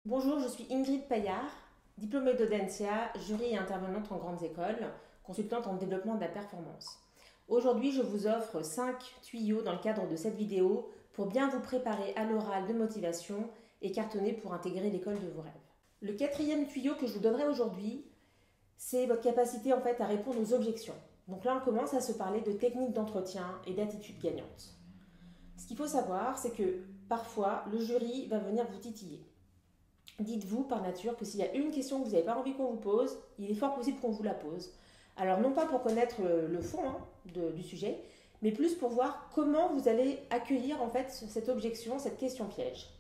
Bonjour, je suis Ingrid Paillard, diplômée d'Audencia, jury et intervenante en grandes écoles, consultante en développement de la performance. Aujourd'hui, je vous offre 5 tuyaux dans le cadre de cette vidéo pour bien vous préparer à l'oral de motivation et cartonner pour intégrer l'école de vos rêves. Le quatrième tuyau que je vous donnerai aujourd'hui, c'est votre capacité à répondre aux objections. Donc là, on commence à se parler de techniques d'entretien et d'attitude gagnante. Ce qu'il faut savoir, c'est que parfois, le jury va venir vous titiller. Dites-vous par nature que s'il y a une question que vous n'avez pas envie qu'on vous pose, il est fort possible qu'on vous la pose. Alors non pas pour connaître le fond du sujet, mais plus pour voir comment vous allez accueillir cette objection, cette question piège.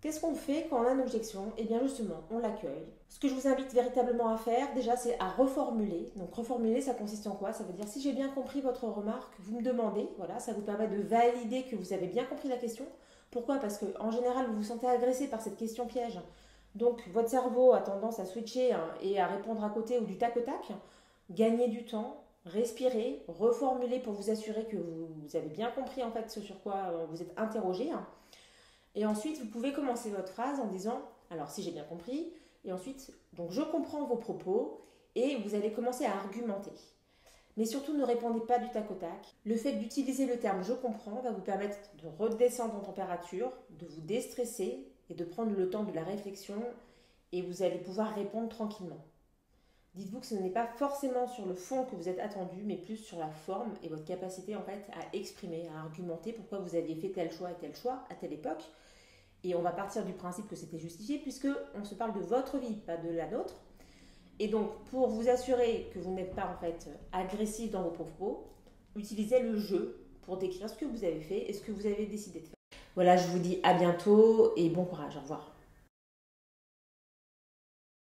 Qu'est-ce qu'on fait quand on a une objection? Eh bien justement, on l'accueille. Ce que je vous invite véritablement à faire, déjà, c'est à reformuler. Donc reformuler, ça consiste en quoi? Ça veut dire si j'ai bien compris votre remarque, vous me demandez, voilà, ça vous permet de valider que vous avez bien compris la question. Pourquoi? Parce qu'en général, vous vous sentez agressé par cette question piège. Donc votre cerveau a tendance à switcher et à répondre à côté ou du tac au tac. Gagnez du temps, respirez, reformulez pour vous assurer que vous avez bien compris ce sur quoi vous êtes interrogé. Et ensuite, vous pouvez commencer votre phrase en disant, alors si j'ai bien compris, et ensuite, donc je comprends vos propos, et vous allez commencer à argumenter. Mais surtout, ne répondez pas du tac au tac. Le fait d'utiliser le terme je comprends va vous permettre de redescendre en température, de vous déstresser et de prendre le temps de la réflexion, et vous allez pouvoir répondre tranquillement. Dites-vous que ce n'est pas forcément sur le fond que vous êtes attendu, mais plus sur la forme et votre capacité à exprimer, à argumenter pourquoi vous aviez fait tel choix et tel choix à telle époque. Et on va partir du principe que c'était justifié puisque on se parle de votre vie, pas de la nôtre. Et donc, pour vous assurer que vous n'êtes pas agressif dans vos propos, utilisez le jeu pour décrire ce que vous avez fait et ce que vous avez décidé de faire. Voilà, je vous dis à bientôt et bon courage. Au revoir.